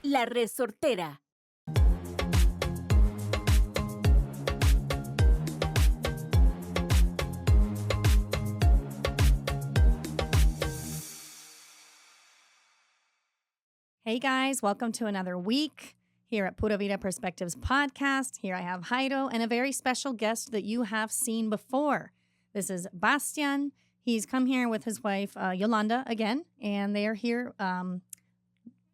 La Resortera. Hey guys, welcome to another week here at Pura Vida Perspectives podcast. Here I have Jairo and a very special guest that you have seen before. This is Bastian. He's come here with his wife, Yolanda, again, and they are here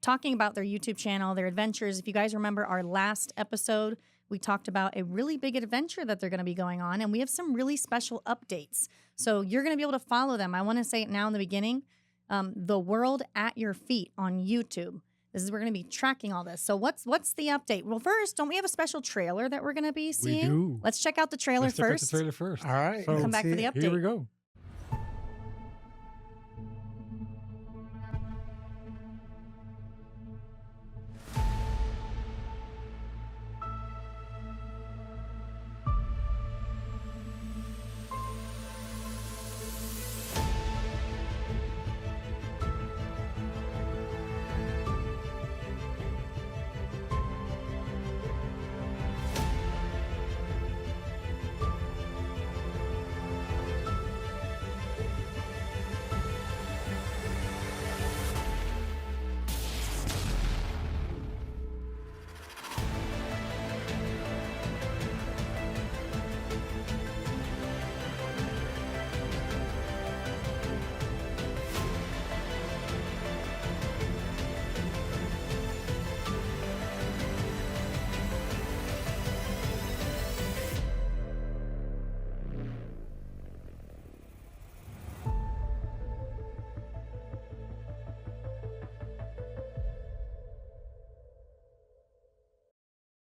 talking about their YouTube channel, their adventures. If you guys remember our last episode, we talked about a really big adventure that they're going to be going on, and we have some really special updates. So you're going to be able to follow them. I want to say it now in the beginning. The World at Your Feet on YouTube. This is we're going to be tracking all this. So what's the update? Well, first, don't we have a special trailer that we're going to be seeing? We do. Let's check out the trailer Let's first. check out the trailer first. All right. So Come back for the update. Here we go.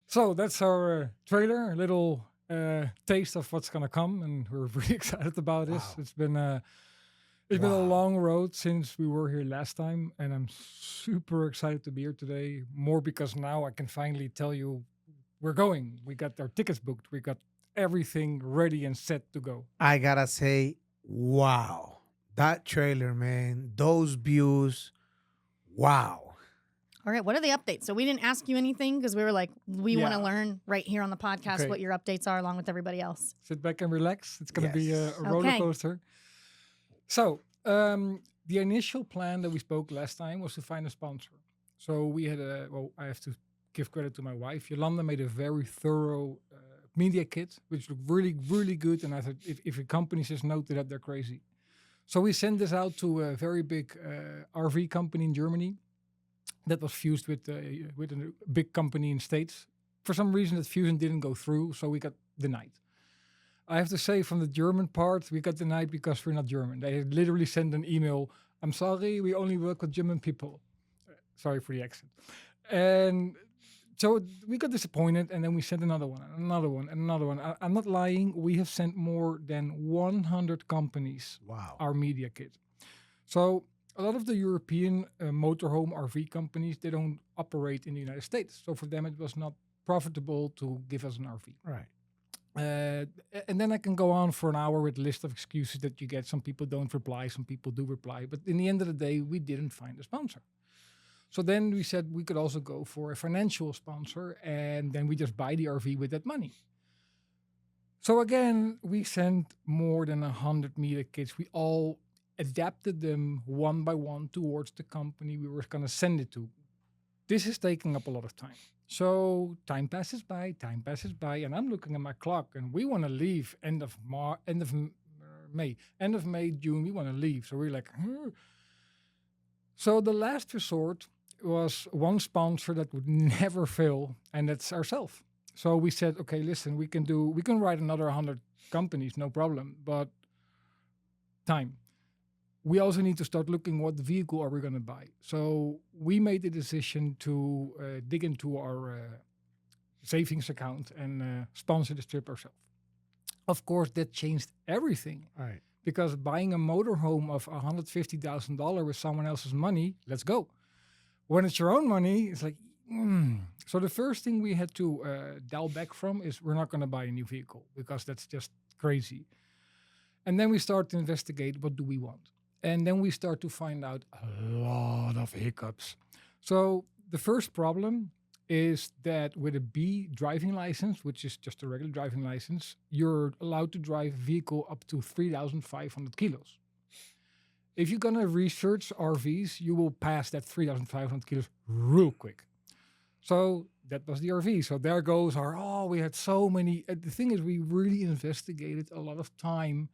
So that's our trailer, a little taste of what's gonna come, and we're really excited about this. Wow. It's been a long road since we were here last time, and I'm super excited to be here today. More because now I can finally tell you we're going. We got our tickets booked. We got everything ready and set to go. I gotta say, wow. That trailer, man. Those views. Wow. All right, what are the updates? So we didn't ask you anything because we were like, we want to Yeah. learn right here on the podcast Okay. what your updates are along with everybody else. Sit back and relax. It's gonna be Yes. a roller Okay. coaster. So the initial plan that we spoke last time was to find a sponsor. So we had I have to give credit to my wife. Yolanda made a very thorough media kit, which looked really, really good. And I thought if a company says no to that, they're crazy. So we sent this out to a very big RV company in Germany that was fused with a big company in States. For some reason, that fusion didn't go through, so we got denied. I have to say, from the German part, we got denied because we're not German. They literally sent an email, "I'm sorry, we only work with German people." Sorry for the accent. And so we got disappointed, and then we sent another one, and another one, and another one. I'm not lying. We have sent more than 100 companies Wow. our media kit. So a lot of the European motorhome RV companies, they don't operate in the United States. So for them, it was not profitable to give us an RV. Right. And then I can go on for an hour with a list of excuses that you get. Some people don't reply, some people do reply. But in the end of the day, we didn't find a sponsor. So then we said we could also go for a financial sponsor, and then we just buy the RV with that money. So again, we sent more than 100 media kits. We all adapted them one by one towards the company we were going to send it to. This is taking up a lot of time. So time passes by, and I'm looking at my clock, and we want to leave end of May, June, we want to leave. So we're like, So the last resort was one sponsor that would never fail, and that's ourselves. So we said, okay, listen, we can write another 100 companies, no problem, but time. We also need to start looking what vehicle are we going to buy. So we made the decision to dig into our savings account and sponsor this trip ourselves. Of course, that changed everything. Right. Because buying a motorhome of $150,000 with someone else's money, let's go. When it's your own money, it's like, So the first thing we had to dial back from is we're not going to buy a new vehicle because that's just crazy. And then we start to investigate, what do we want? And then we start to find out a lot of hiccups. So the first problem is that with a B driving license, which is just a regular driving license, you're allowed to drive a vehicle up to 3,500 kilos. If you're gonna research RVs, you will pass that 3,500 kilos real quick. So that was the RV. So there goes we had so many. The thing is, we really investigated a lot of time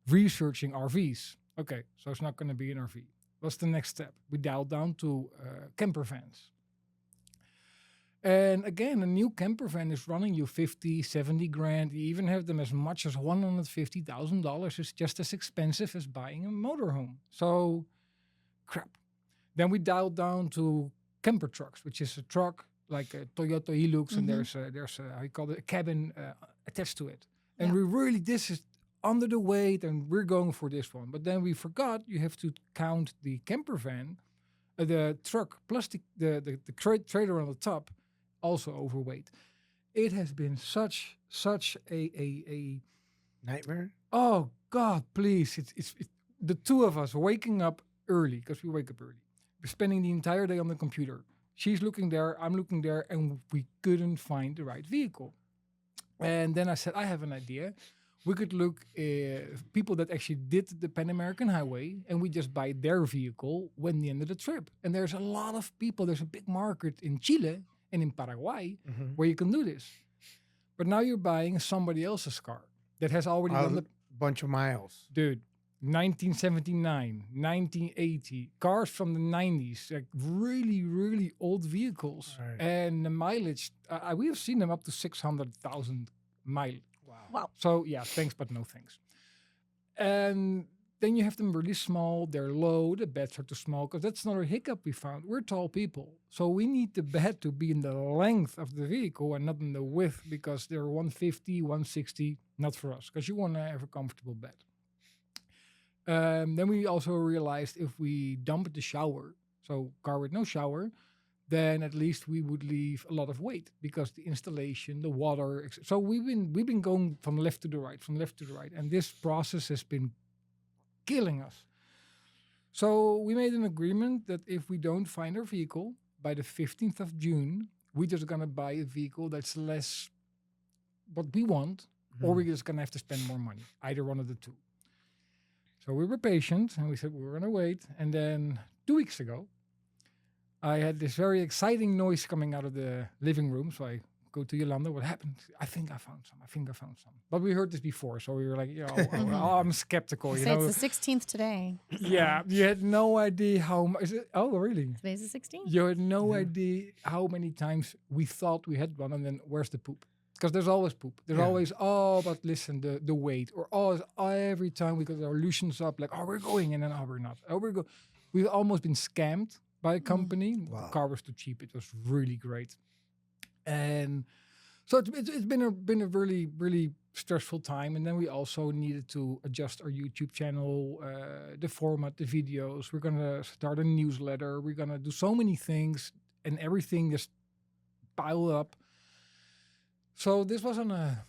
researching RVs. Okay, so it's not going to be an RV. What's the next step? We dialed down to camper vans. And again, a new camper van is running you 50, 70 grand. You even have them as much as $150,000. It's just as expensive as buying a motorhome. So, crap. Then we dialed down to camper trucks, which is a truck like a Toyota Hilux, and there's a how you call it, a cabin attached to it. And this is under the weight, and we're going for this one. But then we forgot you have to count the camper van, the truck plus the trailer on the top, also overweight. It has been such a Nightmare. oh God, please! It's the two of us waking up early because we wake up early. We're spending the entire day on the computer. She's looking there, I'm looking there, and we couldn't find the right vehicle. And then I said, I have an idea. We could look people that actually did the Pan American Highway, and we just buy their vehicle when the end of the trip. And there's a lot of people. There's a big market in Chile and in Paraguay where you can do this. But now you're buying somebody else's car that has already done the bunch of miles. dude. 1979, 1980, cars from the 90s, like really, really old vehicles. Right. And the mileage, we have seen them up to 600,000 miles. Wow. So yeah, thanks, but no thanks. And then you have them really small, they're low, the beds are too small, because that's another hiccup we found. We're tall people. So we need the bed to be in the length of the vehicle and not in the width, because they're 150, 160, not for us, because you want to have a comfortable bed. Then we also realized if we dump the shower, so car with no shower, then at least we would leave a lot of weight because the installation, the water. So we've been going from left to the right, and this process has been killing us. So we made an agreement that if we don't find our vehicle by the 15th of June, we're just gonna buy a vehicle that's less what we want, or we're just gonna have to spend more money, either one of the two. So we were patient and we said we were going to wait. And then 2 weeks ago, I had this very exciting noise coming out of the living room. So I go to Yolanda, what happened? I think I found some. But we heard this before. So we were like, I'm skeptical. Say it's the 16th today. Yeah, you had no idea how much. Oh, really? Today's the 16th. You had no idea how many times we thought we had one. And then where's the poop? Because there's always poop. There's always, but listen, the weight. Or every time we got our illusions up, like, we're going, and then, we're not. We've almost been scammed by a company. Wow. The car was too cheap. It was really great. And so it's been a really, really stressful time. And then we also needed to adjust our YouTube channel, the format, the videos. We're going to start a newsletter. We're going to do so many things, and everything just piled up. So this was on a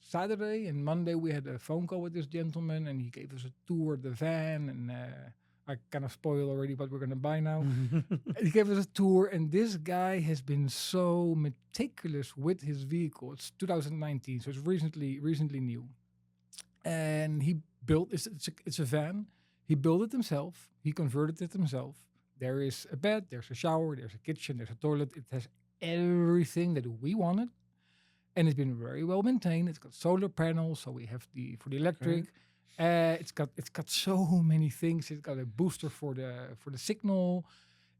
Saturday, and Monday we had a phone call with this gentleman, and he gave us a tour of the van, and I kind of spoil already what we're going to buy now. He gave us a tour, and this guy has been so meticulous with his vehicle. It's 2019, so it's recently new. And he built, it's a van. He built it himself. He converted it himself. There is a bed, there's a shower, there's a kitchen, there's a toilet. It has everything that we wanted. And it's been very well maintained. It's got solar panels, so we have for the electric. It's got so many things. It's got a booster for the signal.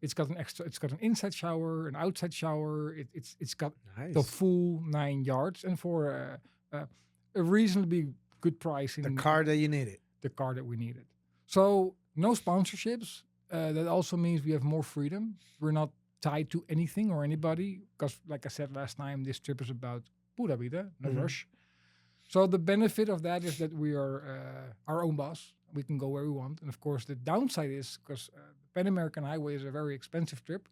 It's got an inside shower, an outside shower. It's got the full 9 yards, and for a reasonably good price. The car that you needed. The car that we needed. So no sponsorships. That also means we have more freedom. We're not tied to anything or anybody, because like I said last time, this trip is about pura vida, no rush. So the benefit of that is that we are our own boss. We can go where we want. And of course, the downside is, because the Pan American Highway is a very expensive trip,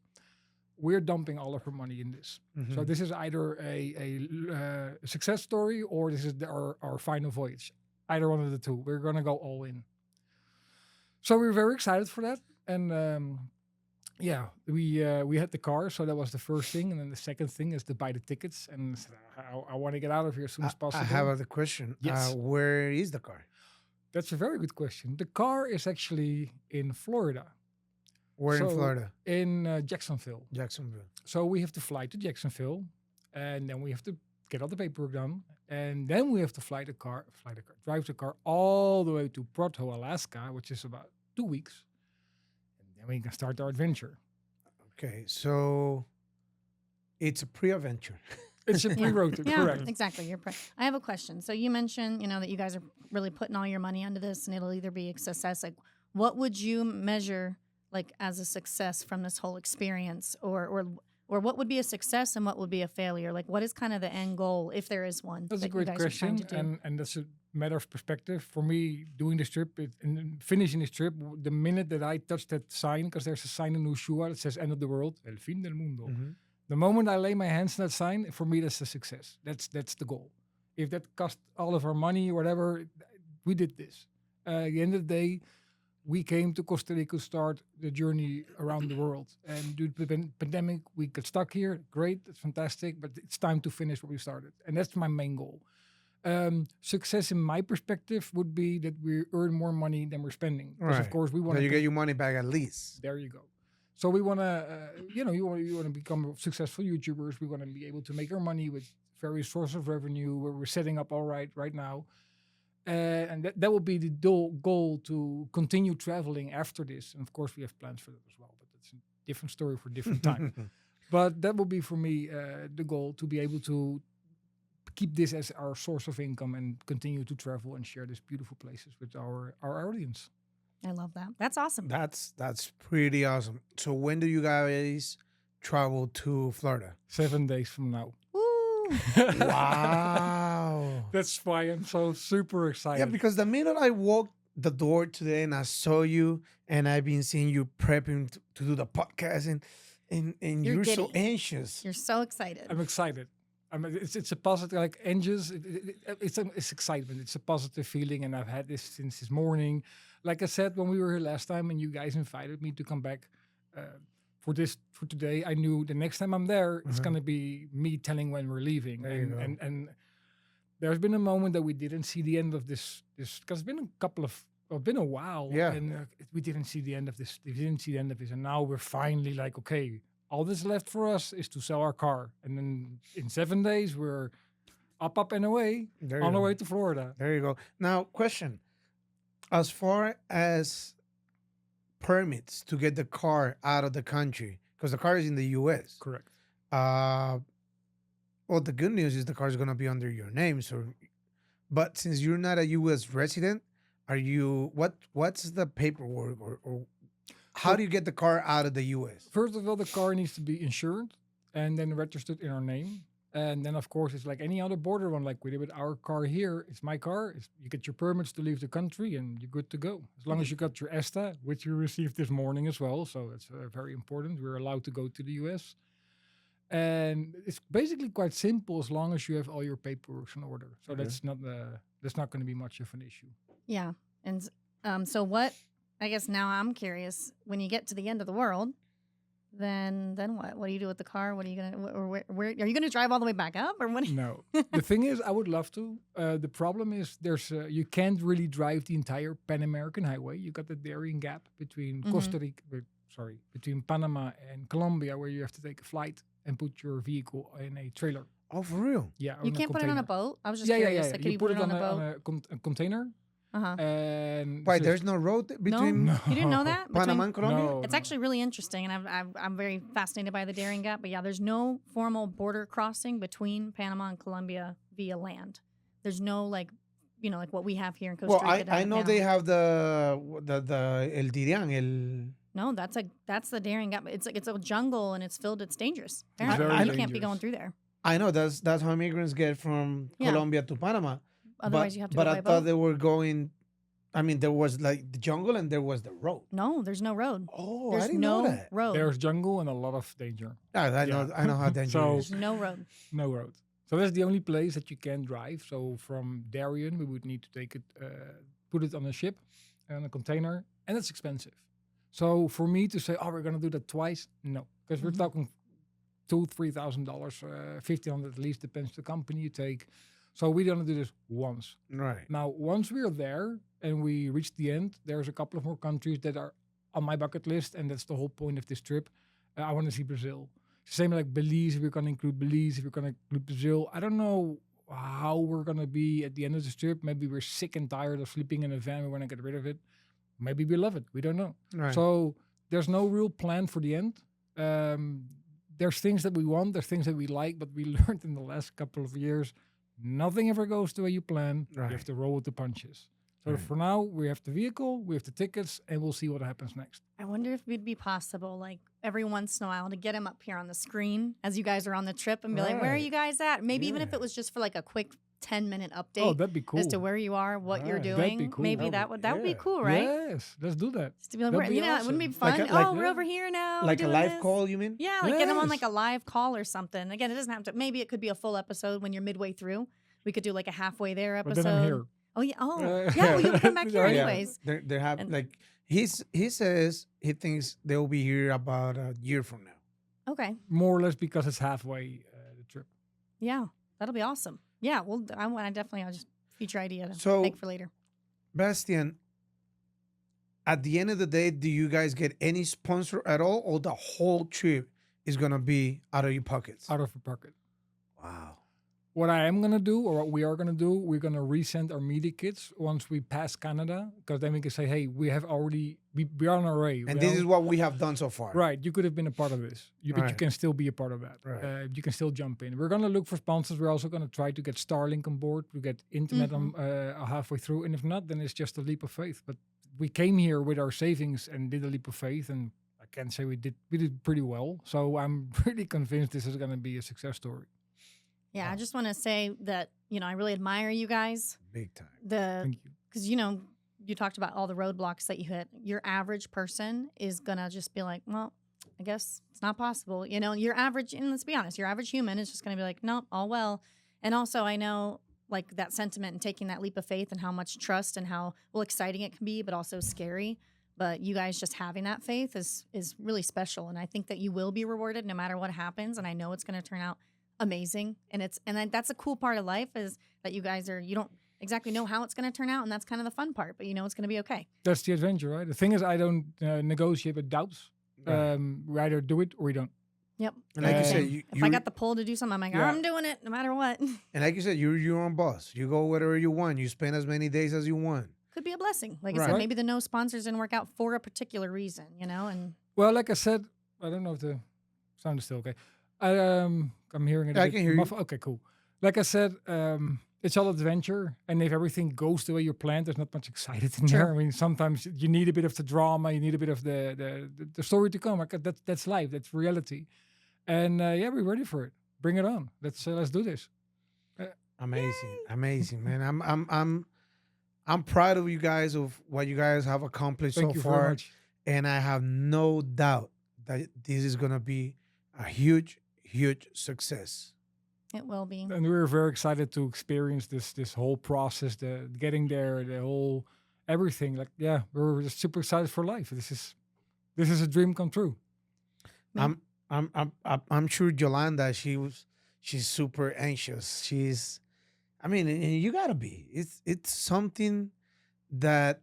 we're dumping all of our money in this. So this is either a success story, or this is our final voyage. Either one of the two. We're going to go all in. So we're very excited for that. And Yeah, we had the car, so that was the first thing, and then the second thing is to buy the tickets, and I want to get out of here as soon as I possible. have a question. Yes. Where is the car? That's a very good question. The car is actually in Florida, Where in so Florida? in Jacksonville. Jacksonville. So we have to fly to Jacksonville, and then we have to get all the paperwork done, and then we have to drive the car all the way to Proto, Alaska, which is about 2 weeks, and then we can start our adventure. Okay, so it's a pre-adventure. It's a Yeah. pre-road, Yeah, correct? exactly. I have a question. So you mentioned, that you guys are really putting all your money into this, and it'll either be a success. Like, what would you measure like as a success from this whole experience, or what would be a success and what would be a failure? Like, what is kind of the end goal, if there is one? That's a that great you guys are trying question, to do? and that's a matter of perspective. For me, doing this trip and then finishing this trip, the minute that I touch that sign, because there's a sign in Ushua that says "End of the World," El fin del mundo. Mhm. The moment I lay my hands on that sign, for me, that's a success. That's the goal. If that cost all of our money or whatever, we did this. At the end of the day, we came to Costa Rica to start the journey around the world. And due to the pandemic, we got stuck here. Great, it's fantastic, but it's time to finish what we started. And that's my main goal. Success, in my perspective, would be that we earn more money than we're spending. Because, of Right. course, we want So to you get your money back at least. there you go. So we want to, you want to become successful YouTubers. We want to be able to make our money with various sources of revenue. Where we're setting up all right now, and that will be the goal to continue traveling after this. And of course, we have plans for that as well. But that's a different story for a different time. But that will be for me the goal, to be able to keep this as our source of income and continue to travel and share these beautiful places with our audience. I love that. That's awesome. That's pretty awesome. So when do you guys travel to Florida? 7 days from now. Woo! Wow. That's why I'm so super excited. Yeah, because the minute I walked the door today and I saw you, and I've been seeing you prepping to do the podcast, and You're you're so giddy. anxious. You're so excited. I'm excited. I mean, it's a positive, like engines. It's excitement. It's a positive feeling, and I've had this since this morning. Like I said when we were here last time, and you guys invited me to come back for today, I knew the next time I'm there, it's Uh-huh. gonna be me telling when we're leaving. There you go. And there's been a moment that we didn't see the end of this because it's been a couple of. Well, been a while, Yeah. and we didn't see the end of this. We didn't see the end of this, and now we're finally like, okay, all that's left for us is to sell our car, and then in 7 days we're up and away There you on our go. way to Florida. There you go. Now, question: as far as permits to get the car out of the country, because the car is in the U.S. Correct. Well, the good news is the car is gonna be under your name. So, but since you're not a U.S. resident, are you? What's the paperwork, or how So- do you get the car out of the U.S.? First of all, the car needs to be insured and then registered in our name. And then, of course, it's like any other border one, like we did with our car here. It's my car. You get your permits to leave the country, and you're good to go. As long as you got your ESTA, which you received this morning as well. So that's very important. We're allowed to go to the US. And it's basically quite simple as long as you have all your paperwork in order. So Okay. that's not going to be much of an issue. Yeah. And so what, I guess now I'm curious, when you get to the end of the world, then what? What do you do with the car? What are you going to, or where are you going to drive all the way back up, or what? No. The thing is, I would love to. The problem is you can't really drive the entire Pan American Highway. You got the Darien Gap between Costa Rica, between Panama and Colombia, where you have to take a flight and put your vehicle in a trailer. Oh, for real? Yeah. or You in can't put it on a container. boat? I was just Yeah. curious. Like, can You put it on a boat? a container, Uh-huh. and Why? so- There's no road between No. You didn't know that? Panama and Colombia? No, It's no. actually really interesting, and I'm very fascinated by the Darien Gap. But yeah, there's no formal border crossing between Panama and Colombia via land. There's no like what we have here in Costa Well, Rica. down I to know Panama. they have the El Dirian, No, that's the Darien Gap. It's a jungle, and it's filled. It's dangerous. It's Apparently, very you can't be dangerous. going through there. I know that's how immigrants get from Yeah. Colombia to Panama. Otherwise, you have to But go I by thought boat. they were going. I mean, there was like the jungle and there was the road. No, there's no road. Oh, There's I didn't no know that. road. There's jungle and a lot of danger. I know. Yeah. I know how dangerous. So- it There's is. no road. No road. So that's the only place that you can drive. So from Darien, we would need to take it, put it on a ship, on a container, and it's expensive. So for me to say, oh, we're gonna do that twice, no, because we're Mhm. talking $2,000-3,000, 1,500 at least, depends the company you take. So we're gonna do this once. Right. Now, once we're there and we reach the end, there's a couple of more countries that are on my bucket list, and that's the whole point of this trip. I want to see Brazil. Same like Belize, we're gonna include Belize, we're gonna include Brazil. I don't know how we're gonna be at the end of this trip. Maybe we're sick and tired of sleeping in a van. We want to get rid of it. Maybe we love it. We don't know. Right. So there's no real plan for the end. There's things that we want, there's things that we like, but we learned in the last couple of years, nothing ever goes the way you plan. You Right. have to roll with the punches. So Right. for now, we have the vehicle, we have the tickets, and we'll see what happens next. I wonder if it'd be possible, like every once in a while, to get him up here on the screen as you guys are on the trip and be like, "Where are Right. you guys at?" Maybe even if Yeah. it was just for like a quick 10-minute Oh, update that'd be cool. as to where you are, what you're Right. That'd be doing. cool. Maybe That that would be yeah. cool, right? Yes, let's do that. Just to be like, That'd we're, be it wouldn't it be awesome. fun? Like Oh, we're yeah. over here now. Like a doing live this. call, you mean? Yeah, like get them on like Yes. a live call or something. Again, it doesn't have to. Maybe it could be a full episode when you're midway through. We could do like a halfway there But episode. then I'm here. Oh yeah. Oh Uh, yeah. Well, you'll come back here Yeah. anyways. They have And- like he says he thinks they'll be here about a year from now. Okay. More or less because it's halfway the trip. Yeah, that'll be awesome. Yeah. Well, I definitely. I'll just future idea to So- make for later. Bastian, at the end of the day, do you guys get any sponsor at all, or the whole trip is gonna be out of your pockets? Out of the pocket. Wow. What I am gonna do, or what we are gonna do, we're gonna resend our media kits once we pass Canada, because then we can say, hey, we have already we are on our way. And this is what we have done so far. right. You could have been a part of this, but you Right. can still be a part of that. Right. You can still jump in. We're gonna look for sponsors. We're also gonna try to get Starlink on board to get internet on halfway through, and if not, then it's just a leap of faith. But we came here with our savings and did a leap of faith, and I can say we did pretty well. So I'm pretty convinced this is gonna be a success story. Yeah, I Wow. just want to say that I really admire you guys. Big time. Thank you. Because you talked about all the roadblocks that you hit. Your average person is gonna just be like, well, I guess it's not possible. Your average, and let's be honest, your average human is just gonna be like, nope, all well. And also, I know like that sentiment and taking that leap of faith and how much trust and how exciting it can be, but also scary. But you guys just having that faith is really special, and I think that you will be rewarded no matter what happens. And I know it's gonna turn out amazing, and that's a cool part of life is that you guys you don't exactly know how it's going to turn out, and that's kind of the fun part, but it's going to be okay. That's the adventure, right? The thing is, I don't negotiate with doubts. Right. We either do it or we don't. Yep. And like you Uh, said, If I got the pull to do something, I'm like, Yeah. I'm doing it no matter what. and like you said, you're your own boss. You go wherever you want. You spend as many days as you want. Could be a blessing. Like I Right. said, maybe the no sponsors didn't work out for a particular reason, and Well, like I said, I don't know if the sound is still okay. I'm hearing it. Yeah, I can hear you. Okay, cool. Like I said, it's all adventure, and if everything goes the way you planned, there's not much excited in Sure. there. I mean, sometimes you need a bit of the drama, you need a bit of the story to come. Like, that's life, that's reality, and yeah, we're ready for it. Bring it on. Let's do this. Amazing, man. I'm proud of you guys of what you guys have accomplished Thank so you very far, much. and I have no doubt that this is gonna be a huge success. it will be. And we were very excited to experience this whole process, the getting there, the whole everything. Like, yeah, we're just super excited for life. This is a dream come true. I'm sure Yolanda, she's super anxious. And you gotta be. It's something that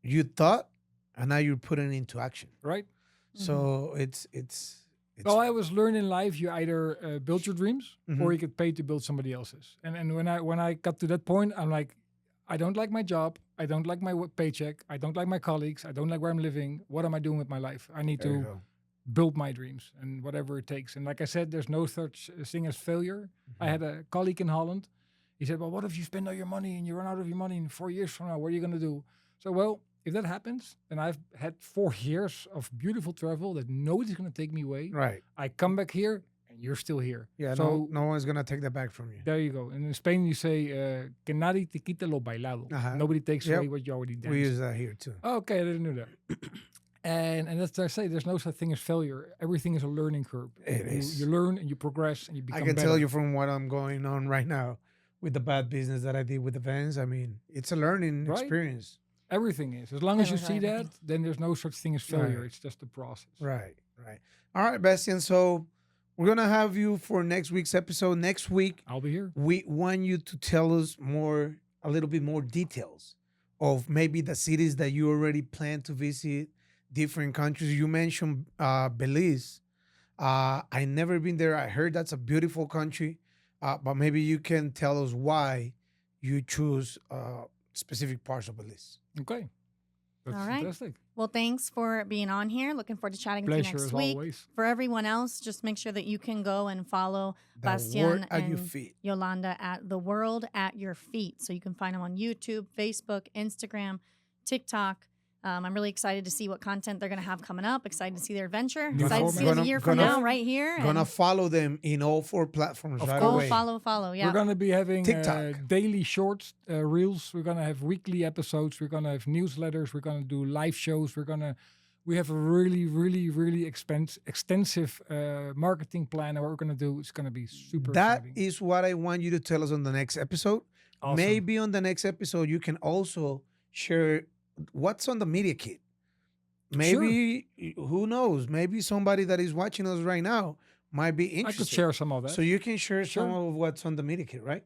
you thought, and now you're putting it into action. Right? So it's Well, I was learning in life, you either build your dreams Mhm. or you get paid to build somebody else's. And when I got to that point, I'm like, I don't like my job. I don't like my paycheck. I don't like my colleagues. I don't like where I'm living. What am I doing with my life? I need there you to go. build my dreams and whatever it takes. And like I said, there's no such thing as failure. I had a colleague in Holland. He said, well, what if you spend all your money and you run out of your money in 4 years from now? What are you going to do? So, well, if that happens, then I've had 4 years of beautiful travel that nobody's going to take me away. Right. I come back here and you're still here. Yeah. So no one's gonna take that back from you. there you go. And in Spain, you say, que nadie te quita lo bailado. Uh-huh. Nobody takes Yep. away what you already danced. We use that here too. Okay, I didn't know that. and that's what I say. There's no such thing as failure. Everything is a learning curve. It is. You learn and you progress and you become I can better. tell you from what I'm going on right now with the bad business that I did with the vans. I mean, it's a learning Right. experience. Everything is. As long as you Everything, see that, everything. then there's no such thing as failure. Right. It's just the process. Right. All right, Bastian. So we're gonna have you for next week's episode. Next week, I'll be here. we want you to tell us a little bit more details of maybe the cities that you already plan to visit, different countries. You mentioned Belize. I never been there. I heard that's a beautiful country, but maybe you can tell us why you choose specific parts of Belize. Okay. That's All right. fantastic. Well, thanks for being on here. Looking forward to chatting with you Pleasure next as week. always. For everyone else, just make sure that you can go and follow The Bastian word at your and feet. Yolanda at The World at Your Feet. So you can find them on YouTube, Facebook, Instagram, TikTok. I'm really excited to see what content they're going to have coming up. Excited to see their adventure. New Excited to see them a format. year from Gonna- now, right here. Gonna and follow them in all 4 platforms Of right course. away. follow. Yeah. We're going to be having TikTok. daily shorts, reels. We're going to have weekly episodes. We're going to have newsletters. We're going to do live shows. We have a really extensive marketing plan. And what we're going to do is going to be super That exciting. is what I want you to tell us on the next episode. Awesome. Maybe on the next episode, you can also share what's on the media kit. Maybe, who knows? Maybe somebody that is watching us right now might be I interested. could share some of that. So you can share some Sure. of what's on the media kit, right?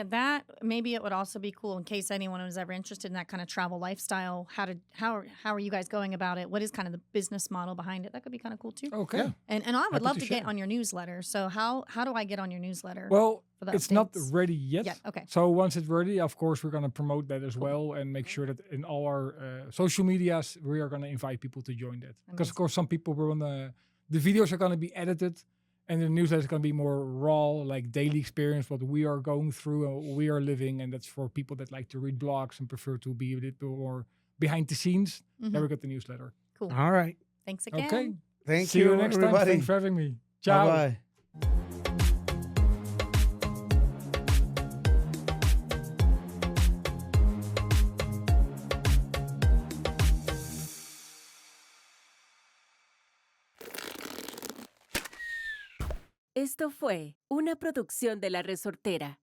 That maybe it would also be cool in case anyone was ever interested in that kind of travel lifestyle. How are you guys going about it? What is kind of the business model behind it? That could be kind of cool too. Okay. Yeah. And I would Happy love to to get share. on your newsletter. So how do I get on your newsletter? Well, for the it's not updates? ready yet. Yeah, okay. So once it's ready, of course, we're going to promote that as well and make sure that in all our social medias, we are going to invite people to join that. Because, Amazing. of course, some people will want the videos are going to be edited and the newsletter is going to be more raw, like daily experience, what we are going through and what we are living. And that's for people that like to read blogs and prefer to be a little more behind the scenes. Mhm. Then we got the newsletter. Cool. All right. Thanks again. Okay. Thank See you, you next time. everybody. Thanks for having me. Ciao. Bye-bye. Esto fue una producción de La Resortera.